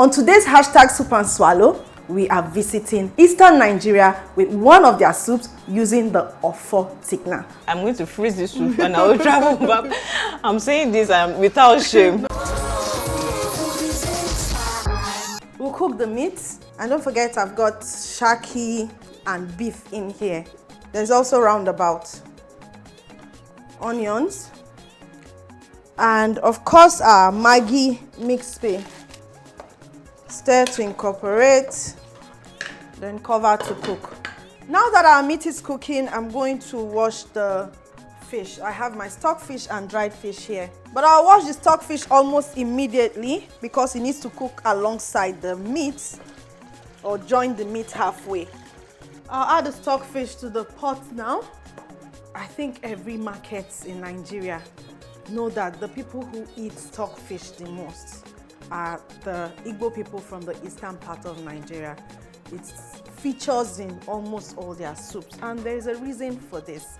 On today's hashtag Soup and Swallow, we are visiting Eastern Nigeria with one of their soups using the Offor thickener. I'm going to freeze this soup and I will travel back. I'm saying this without shame. We'll cook the meat, and don't forget I've got shaki and beef in here. There's also roundabout, onions, and of course our Maggi mixed pea. Stir to incorporate, then cover to cook. Now that our meat is cooking, I'm going to wash the fish. I have my stockfish and dried fish here. But I'll wash the stockfish almost immediately because it needs to cook alongside the meat or join the meat halfway. I'll add the stockfish to the pot now. I think every market in Nigeria know that the people who eat stockfish the most are the Igbo people from the eastern part of Nigeria. It features in almost all their soups, and there's a reason for this.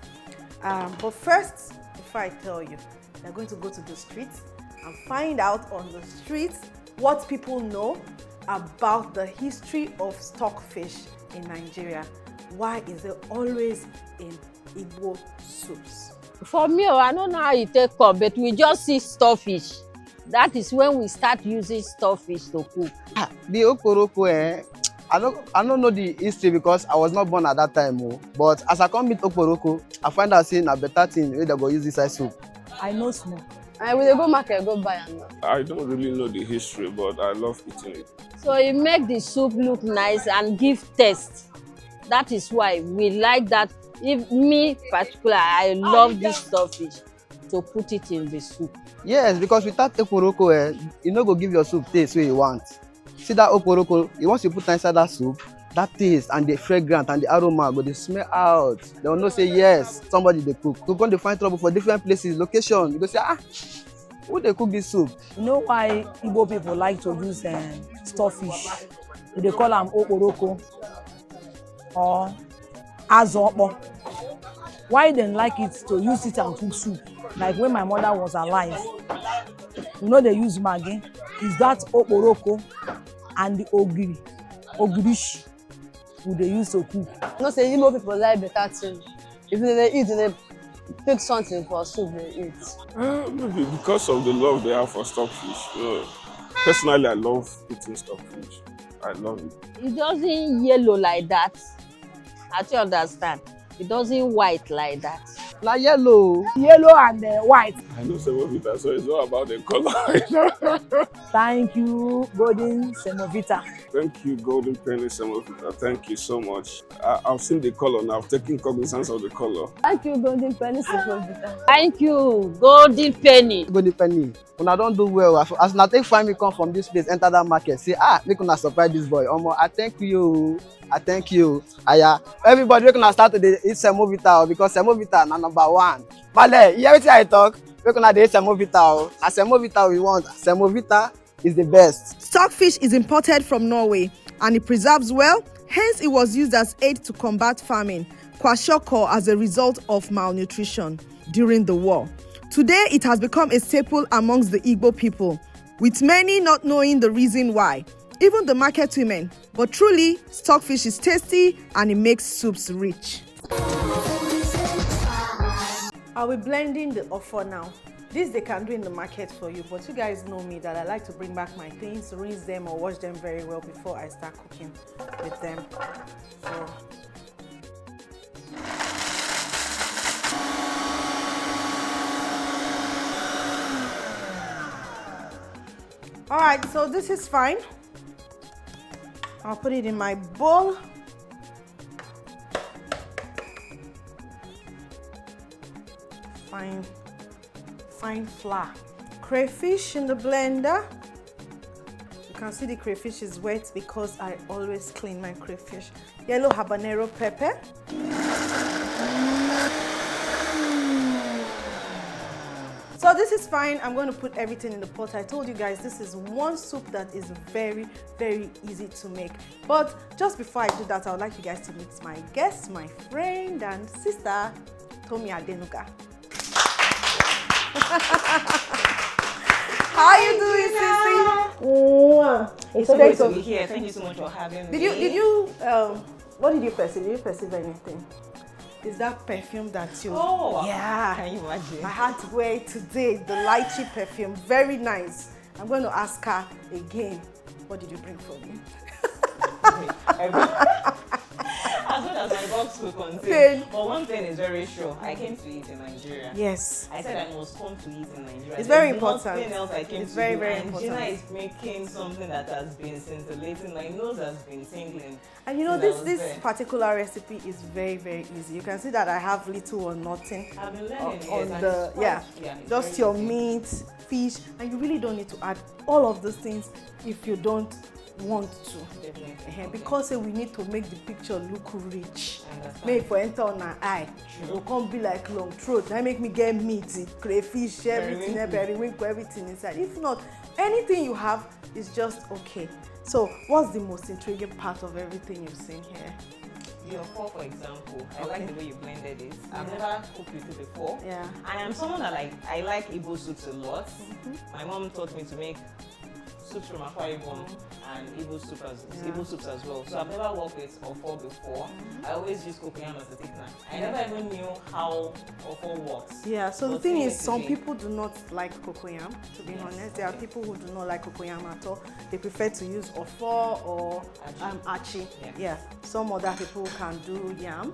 But first, before I tell you, we're going to go to the streets and find out on the streets what people know about the history of stockfish in Nigeria. Why is it always in Igbo soups? For me, I don't know how you take up, but we just see stockfish. That is when we start using stockfish to cook. The Oporoko, I don't know the history because I was not born at that time. But as I come meet Oporoko, I find out saying a better thing where they go use this size soup. I know small. I will go market, go buy and I don't really know the history, but I love eating it. so it make the soup look nice and give taste. That is why we like that. If me particular, I love this stockfish to put it in the soup. Yes, because without Oporoko, you no go give your soup taste where you want. See that Oporoko, once you put inside that soup, that taste and the fragrance and the aroma go dey smell out. They will know say yes, somebody dey cook. You go dey find trouble for different places, location. You go say who dey cook this soup? You know why Igbo people like to use stockfish? They call them oporoko or azokpo. Why they like it to use it and cook soup? Like when my mother was alive, you know they use Maggi. Is that oporoko and the ogirish who they use to cook. You know, say Igbo people like better thing. If they eat, they pick something for soup they eat. Maybe because of the love they have for stockfish. Personally, I love eating stockfish. I love it. It doesn't yellow like that. I don't understand. It doesn't white like that. Na yellow. Yellow and white. I know semovita, so it's all about the color. Thank you, golden semovita. Thank you, Golden Penny Semovita. Thank you so much. I've seen the color now. I've taken cognizance of the color. Thank you, golden penny semovita. Thank you, golden penny. Golden penny. Una don do well. As una take find me come from this place, enter that market. Say make una surprise this boy. Omo, I thank you. I thank you. Everybody we gonna start to eat semovita because semovita na number one. Vale, you hear wetin I talk? We gonna eat semovita. As semovita we want. Semovita is the best. Stockfish is imported from Norway and it preserves well, hence it was used as aid to combat famine, kwashiorkor, as a result of malnutrition during the war. Today it has become a staple amongst the Igbo people, with many not knowing the reason why, even the market women. But truly, stockfish is tasty and it makes soups rich. I'll be blending the Offor now. This they can do in the market for you, but you guys know me that I like to bring back my things, rinse them or wash them very well before I start cooking with them. So. All right, so this is fine. I'll put it in my bowl. Fine flour. Crayfish in the blender. You can see the crayfish is wet because I always clean my crayfish. Yellow habanero pepper. So this is fine. I'm going to put everything in the pot. I told you guys this is one soup that is very, very easy to make. But just before I do that, I would like you guys to meet my guest, my friend and sister, Tomi Adenuga. How you doing, Sissy? It's so great to be here. Thank you so much for having me. What did you perceive? Did you perceive anything? Is that perfume that you... Oh, yeah. Can you imagine? I had to wear it today, the lychee perfume. Very nice. I'm going to ask her again, what did you bring for me? As much as my box will contain. But one thing is very sure, I came to eat in Nigeria. Yes. I said I must come to eat in Nigeria. It's very important. Nothing else I came it's to very, do. very and important. Gina is making something that has been scintillating. My nose has been tingling. And you know, this particular recipe is very, very easy. You can see that I have little or nothing I've been learning on the, just your meat, fish, and you really don't need to add all of those things if you don't want to. Because we need to make the picture look rich. Make for enter on our eye. It will come be like long throat. That make me get meaty, crayfish, everything, periwinkle, everything inside. If not, anything you have is just okay. So, what's the most intriguing part of everything you've seen here? Your Offor, for example, I like the way you blended it. I've never cooked with it before. Yeah. And I'm someone that I like Igbo soups a lot. My mom taught me to make soups from Offor and Igbo soups as well. So I've never worked with Offor before. I always use cocoyam as a thickener. I never even knew how Offor works. Yeah, so the thing is, some people do not like cocoyam, to be honest. There are people who do not like cocoyam at all. They prefer to use Offor or achi. Yeah, some other people can do yam,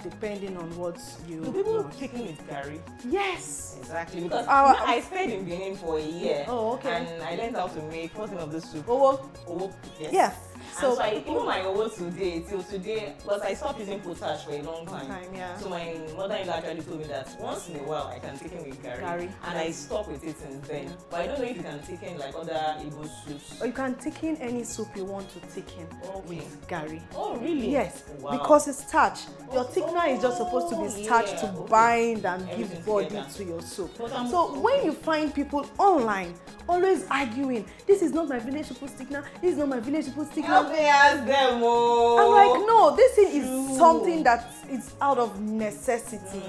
depending on what you Do people thicken with curry? Yes. Exactly. Because I stayed in Benin for a year. Oh, okay. And I learned how to make what's the name of this soup? Owo. Yes. Yeah. So I even my owo today, till today, because I stopped using potash for a long time. Yeah. So my mother-in-law actually told me that once in a while I can thicken with curry. And I stopped with it since then. But I don't know if you can thicken like other Igbo soups. Or you can thicken any soup you want to thicken with garri. Oh, really? Yes, wow. because it's starch. Your thickener is just supposed to be starch to bind and give body to your soup. So when you find people online always arguing, this is not my village people's thickener, this is not my village people's thickener. Help me ask them. I'm like, no, this thing is something that is out of necessity.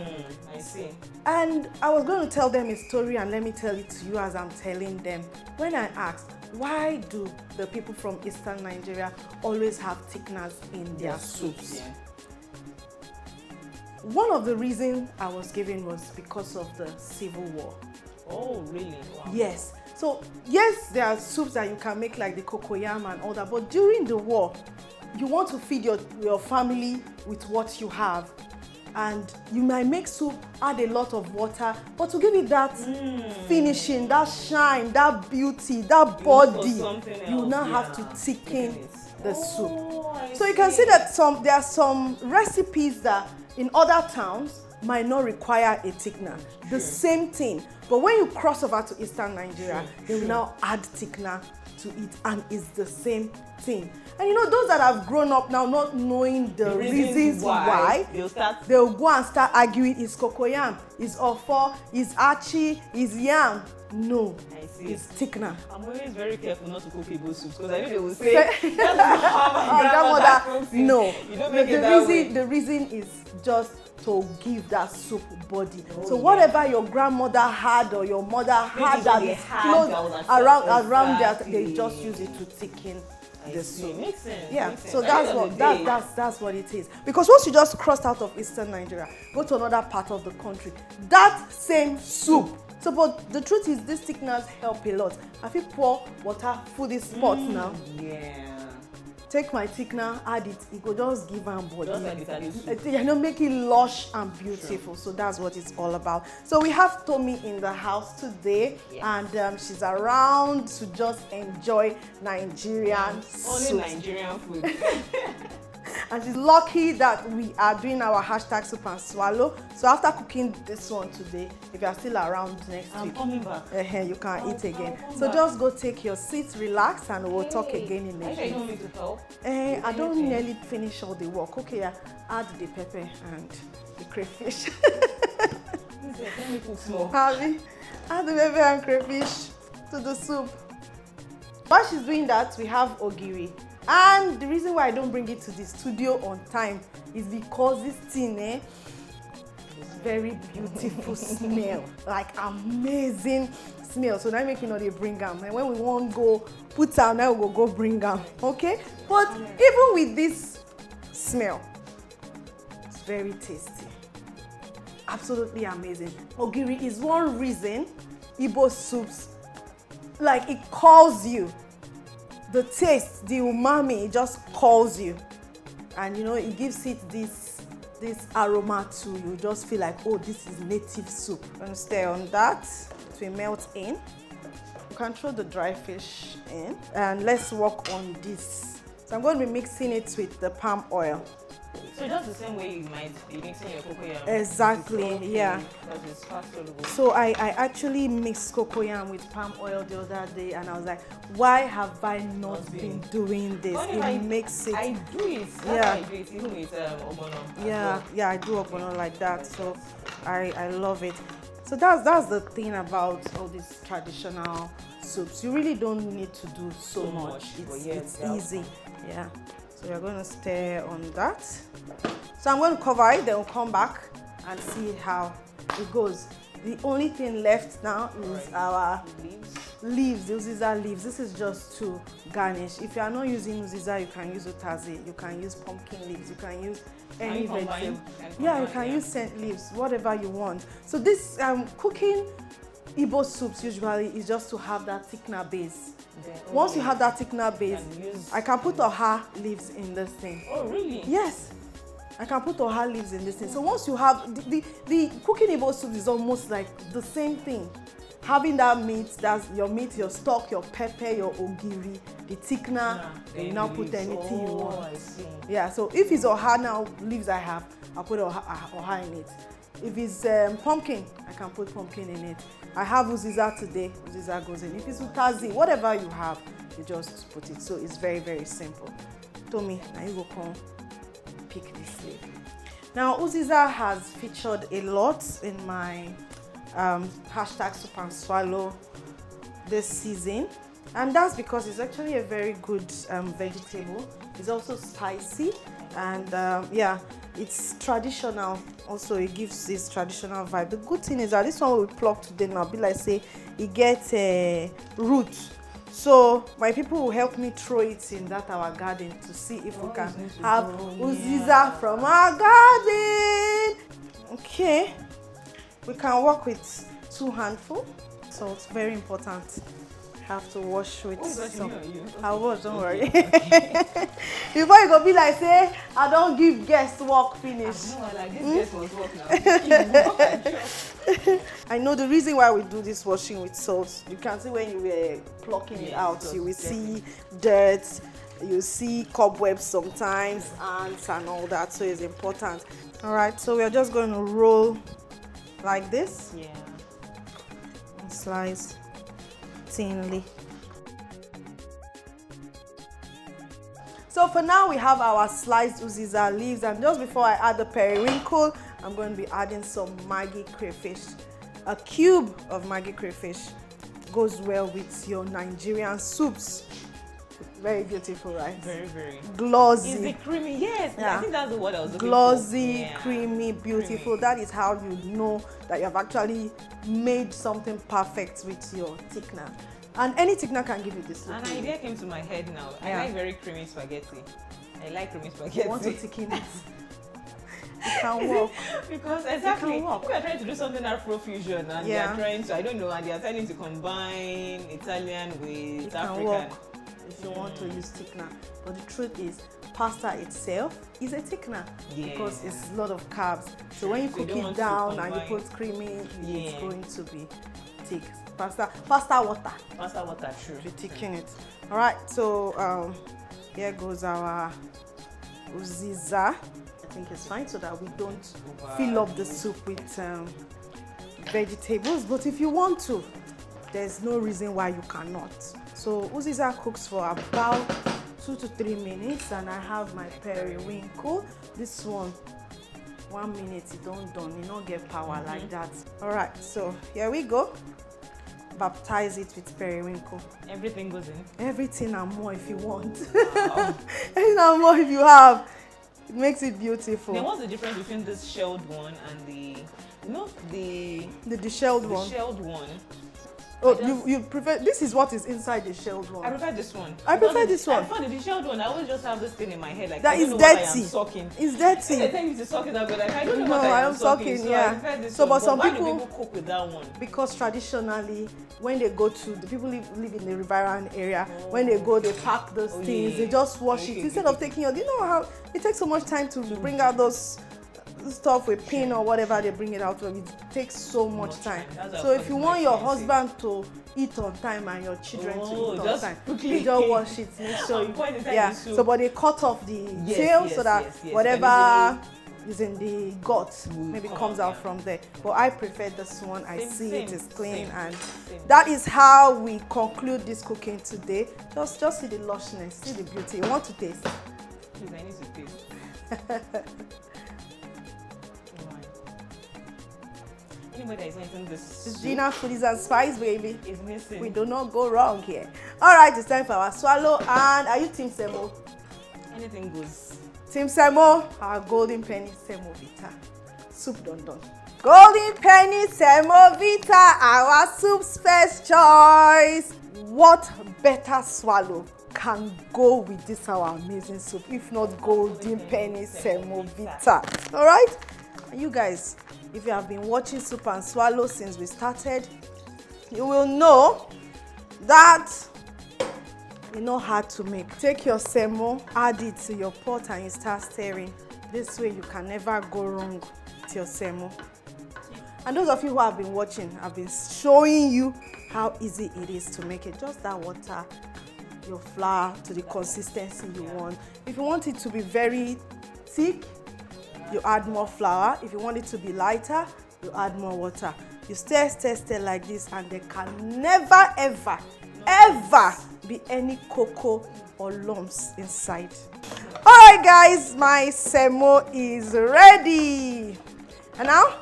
I see. And I was going to tell them a story, and let me tell it to you as I'm telling them. When I asked, why do the people from Eastern Nigeria always have thickeners in their soups? Yeah. One of the reasons I was given was because of the Civil War. Oh, really? Wow. Yes. So, yes, there are soups that you can make like the cocoyam and all that, but during the war, you want to feed your family with what you have. And you might make soup, add a lot of water, but to give it that finishing, that shine, that beauty, that body, you now have to thicken the soup. So you can see that there are some recipes that in other towns might not require a thickener. The same thing. But when you cross over to Eastern Nigeria, they will now add thickener to it, and it's the same thing. And you know, those that have grown up now not knowing the reasons why, they'll go and start arguing, is cocoyam, is Offor, is achi, is yam. No, it's thickener. I'm always very careful not to cook Igbo soups because I know they will say, that's how my grandmother cooks it. No, you don't make it that way. The reason is just to give that soup body. So whatever your grandmother had or your mother had that is close around that, they just use it to thicken the soup. Makes sense. Yeah, makes sense. so that's what it is. Because once you just crossed out of Eastern Nigeria, go to another part of the country, that same soup. So, but the truth is, these thickeners help a lot. I feel pour water for this pot now. Yeah. Take my thickener, add it. It go just give am body. Just like Italian soup. You know, make it lush and beautiful. So that's what it's all about. So we have Tommy in the house today, and she's around to just enjoy Nigerian soup. Only Nigerian food. And she's lucky that we are doing our hashtag soup and swallow. So after cooking this one today, if you are still around next week, coming back. You can eat again. So just go take your seat, relax, and we'll talk again in a bit. You don't need to help. I don't nearly finish all the work. Okay, add the pepper and the crayfish. Let me cook small. Add the pepper and crayfish to the soup. While she's doing that, we have ogiri. And the reason why I don't bring it to the studio on time is because this thing, very beautiful smell, like amazing smell, so now make you know they bring them. And when we won't go put am, now we go bring them. Okay? But even with this smell, it's very tasty. Absolutely amazing. Ogiri is one reason Igbo soups, like, it calls you. The taste, the umami, it just calls you. And you know, it gives it this aroma too. You just feel like, oh, this is native soup. I'm gonna stay on that. It will melt in. You can throw the dry fish in. And let's work on this. So I'm going to be mixing it with the palm oil. So just the same way you might be mixing your cocoyam. Exactly, yeah. Because it's fast soluble. So I actually mixed cocoyam with palm oil the other day, and I was like, why have I not been doing this? It makes it. I do it. Yeah. I do it even with ogbono. Yeah, yeah, I do ogbono like that. So I love it. So that's the thing about all these traditional soups. You really don't need to do so much. It's easy. Yeah. So we're going to stir on that. So I'm going to cover it, then we'll come back and see how it goes. The only thing left now is our leaves, the uziza leaves. This is just to garnish. If you are not using uziza, you can use utazi, you can use pumpkin leaves, you can use any vegetable. Yeah, you can use scent leaves, whatever you want. So this cooking Igbo soups usually is just to have that thickener base. Once you have that thickener base, I can put oha leaves in this thing. Oh, really? Yes. I can put oha leaves in this thing. So once you have, the cooking Igbo soup is almost like the same thing. Having that meat, that's your meat, your stock, your pepper, your ogiri, the thickener, and you now put anything you want. I see. Yeah, so if it's oha now, leaves I have, I'll put oha in it. If it's pumpkin, I can put pumpkin in it. I have uziza today, uziza goes in. If it's utazi, whatever you have, you just put it. So it's very, very simple. Tommy, now you go come pick this leaf. Now, uziza has featured a lot in my hashtag Soup and Swallow this season. And that's because it's actually a very good vegetable. It's also spicy and yeah, it's traditional. Also, it gives this traditional vibe. The good thing is that this one we pluck today now, be like say, it gets a root. So my people will help me throw it in that our garden to see if we can have uziza from our garden. Okay, we can work with 2 handfuls. So it's very important. Have to wash with some. I'll wash, don't worry. Before you go be like, say, I don't give guests work finish. I know the reason why we do this washing with salt. You can see when you were plucking it out, you will see dirt, you see cobwebs sometimes, ants and all that. So it's important. All right, so we are just going to roll like this. Yeah. And slice thinly. So for now we have our sliced uziza leaves, and just before I add the periwinkle, I'm going to be adding some Maggi crayfish. A cube of Maggi crayfish goes well with your Nigerian soups. Very beautiful, right? Very, very. Glossy. Is it creamy? Yes. Yeah. I think that's the word I was looking glossy, for. creamy, beautiful. Creamy. That is how you know that you have actually made something perfect with your thickener. And any thickener can give you this look. An idea came to my head now. Yeah. I like very creamy spaghetti. I like creamy spaghetti. You want to thicken it. It can work. Because exactly, It can work. we are trying to do something Afro fusion, and they Yeah. are trying to, I don't know, and they are trying to combine Italian with It can African. work if you want to use thickener. But the truth is, pasta itself is a thickener because it's a lot of carbs. So when you So you cook don't it want to down and you combine. put creamy, it's Yeah. going to be thick. Pasta water. Pasta water, true. To thicken it. All right, so here goes our uziza. I think it's fine so that we don't fill up the soup with vegetables. But if you want to, there's no reason why you cannot. So uziza cooks for about 2 to 3 minutes, and I have my periwinkle. This one, 1 minute, it don't done. You don't get power like that. All right, so here we go. Baptize it with periwinkle. Everything goes in. Everything and more if you want. Wow. Everything and more if you have. It makes it beautiful. Then what's the difference between this shelled one and the, you know, the The deshelled one. shelled one? Oh, you prefer, this is what is inside the shelled one. I prefer this one. I prefer this one. I find the shelled one, I always just have this thing in my head, like, That I don't is know what I dirty. am sucking. It's They dirty. tell me to suck it up, but like, I don't know No, what I I am am sucking, sucking, so yeah. I prefer this So, one. but some why people- do people cook with that one? Because traditionally, when they go to, the people live in the Riverine area, when they go, they pack those Oh, things, yeah. they just wash Okay, it. Instead of taking your, do you know how it takes so much time to bring out those stuff with pin or whatever they bring it out of? It takes so much time. That's why So I if you thought want it's your more expensive. husband to eat on time and your children to Oh, eat on just time, quickly. you just wash it, make sure And point inside yeah. the soup. So but they cut off the Yes, tail yes, so that yes. whatever is in the gut maybe come comes out, out yeah. from there. But I prefer this one. I Same, see same, it is clean, same, and same. that is how we conclude this cooking today. Just see the lushness, see the beauty. You want to taste? Please, I need to taste. Anybody that is eating this It's Gina Foodies and Spice, baby. is missing. We do not go wrong here. All right, it's time for our swallow. And are you Team Semo? Anything goes. Team Semo, our golden penny semovita. Soup done. Golden penny semovita, our soup's first choice. What better swallow can go with this our amazing soup if not golden penny semovita? All right, and you guys, if you have been watching Soup and Swallow since we started, you will know that it's not hard to make. Take your semo, add it to your pot, and you start stirring. This way you can never go wrong with your semo. And those of you who have been watching, I've been showing you how easy it is to make it. Just that water, your flour to the consistency you want. If you want it to be very thick, you add more flour. If you want it to be lighter, you add more water. You stir like this, and there can never, ever be any cocoa or lumps inside. All right, guys, my semo is ready. And now,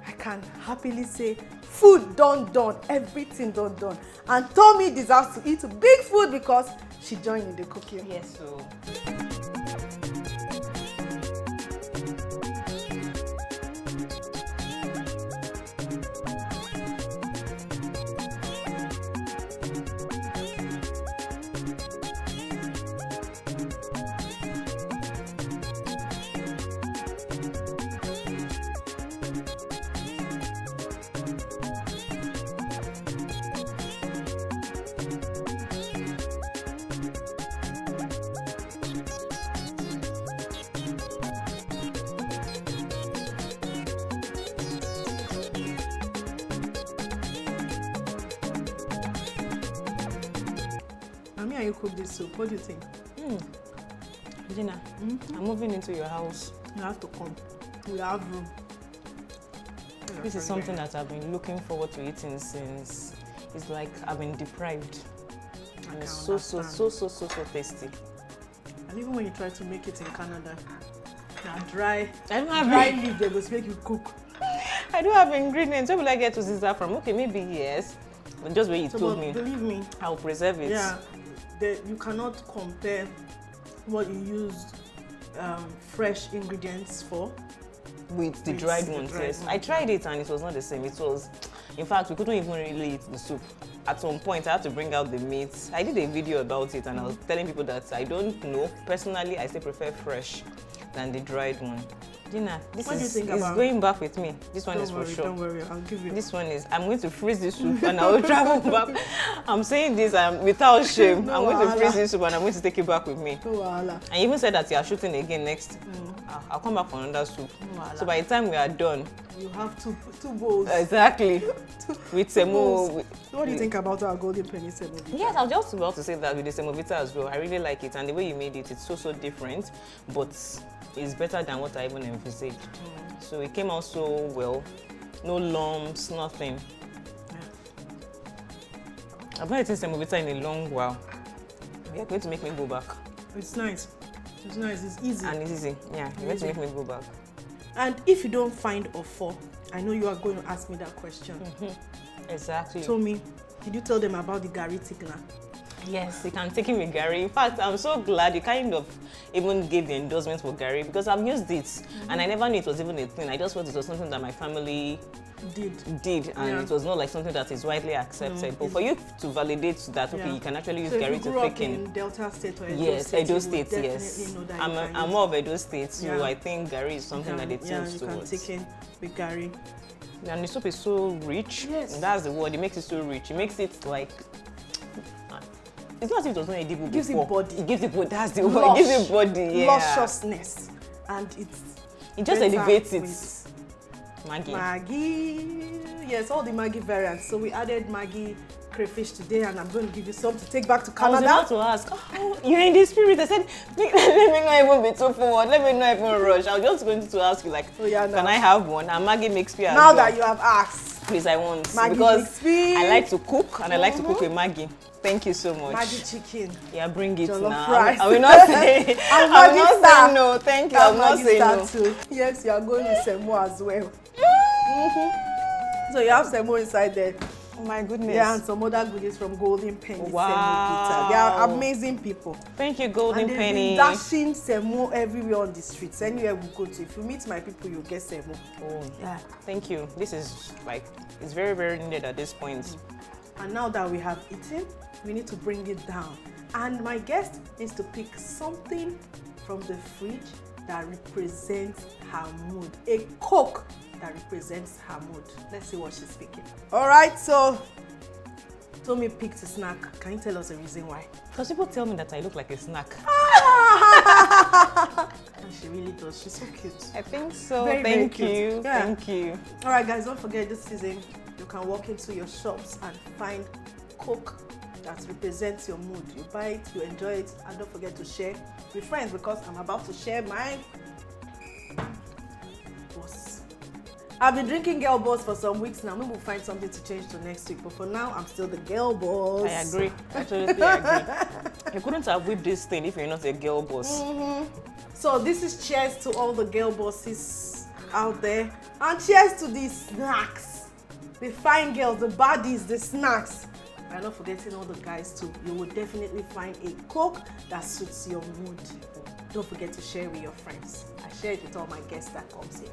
I can happily say, food done, everything done. And Tommy deserves to eat big food because she joined in the cooking. Yes, so. And you cook this soup. What do you think? Gina, I'm moving into your house. You have to come. We have room. This is something that I've been looking forward to eating since. It's like I've been deprived. And it's so tasty. And even when you try to make it in Canada, now dry I leaf they will make you cook. don't have ingredients. Where will I get to see that from? Okay, maybe yes. But just where you told me, Believe me, I'll preserve it. yeah, you cannot compare what you used fresh ingredients for With the With dried the ones, dried yes. ones, I tried it and it was not the same. It was, in fact, we couldn't even really eat the soup. At some point, I had to bring out the meat. I did a video about it and I was telling people that I don't know. Personally, I still prefer fresh than the dried one. Gina, this What do you is think it's about- going back with me. This one is for sure. Don't worry, I'll give you. This one is, I'm going to freeze this soup and I will travel back. I'm saying this without shame. No I'm going to wahala. freeze this soup and I'm going to take it back with me. No wahala. And you even said that you are shooting again next. I'll come back for another soup. Wahala. So by the time we are done, You have two bowls. exactly, with semo. bowls. So what do you think about our golden penny semovita? Yes, I was just about to say that with the semovita as well. I really like it, and the way you made it, it's so different, but it's better than what I even envisaged. So it came out so well, no lumps, nothing. I've not eaten semovita in a long while. You're going to make me go back. It's nice. It's nice. It's easy. And it's easy. Yeah, you're going to make me go back. And if you don't find Offor, I know you are going to ask me that question. Exactly. Tell me, did you tell them about the Gary thickener? Yes, you can take it with Gary. In fact, I'm so glad you kind of even gave the endorsement for Gary because I've used it and I never knew it was even a thing. I just thought it was something that my family did and it was not like something that is widely accepted. But for you to validate that, okay, you can actually use Gary to thicken. In Delta State or Edo yes, State, Edo State, yes. I'm more of Edo State, so I think Gary is something that they tilt towards. You can thicken with Gary. And the soup is so rich. Yes. That's the word. It makes it so rich. It makes it like... It's not as if it was not edible gives before. It body. It gives it body. That's the word. It gives it body, yeah. Lusciousness. And it just elevates it. Maggi. Maggi. Yes, all the Maggi variants. So we added Maggi crayfish today and I'm going to give you some to take back to Canada. I was about to ask, oh, you're in the spirit. I said, let me not even be too forward. Let me not even rush. I was just going to ask you, like, can I have one? And Maggi makes me as now well. that you have asked. Please, I want. Maggi because I like to cook and I like to cook with Maggi. Thank you so much. Maggi chicken. Yeah, bring it Jollof now. rice. I will not say. I will not say no. Thank you. I will not say no. Too. Yes, you are going with semo as well. So you have semo inside there. Oh my goodness. Yeah, and some other goodies from Golden Penny. Wow. They are amazing people. Thank you, Golden Penny. And dashing semo everywhere on the streets. Anywhere we go to. If you meet my people, you'll get semo. Oh, yeah. Thank you. This is like, it's very, very needed at this point. And now that we have eaten, we need to bring it down. And my guest needs to pick something from the fridge that represents her mood. A Coke that represents her mood. Let's see what she's picking. All right, so Tommy picked a snack. Can you tell us the reason why? Because people tell me that I look like a snack. And she really does. She's so cute. I think so. Very, Thank very you. cute. Yeah. Thank you. All right, guys, don't forget this season you can walk into your shops and find Coke that represents your mood. You buy it, you enjoy it, and don't forget to share with friends because I'm about to share my boss. I've been drinking girl boss for some weeks now. Maybe we'll find something to change to next week, but for now, I'm still the girl boss. I agree. I totally agree. You couldn't have whipped this thing if you're not a girl boss. So this is cheers to all the girl bosses out there, and cheers to these snacks. The fine girls, the baddies, the snacks. I'm not forgetting all the guys too. You will definitely find a Coke that suits your mood. Don't forget to share with your friends. I share it with all my guests that comes here.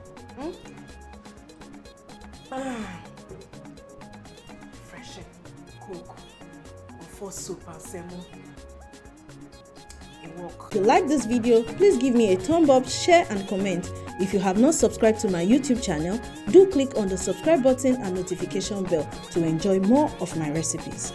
Refreshing Coke, Offor soup and semo. If you like this video, please give me a thumb up, share and comment. If you have not subscribed to my YouTube channel, do click on the subscribe button and notification bell to enjoy more of my recipes.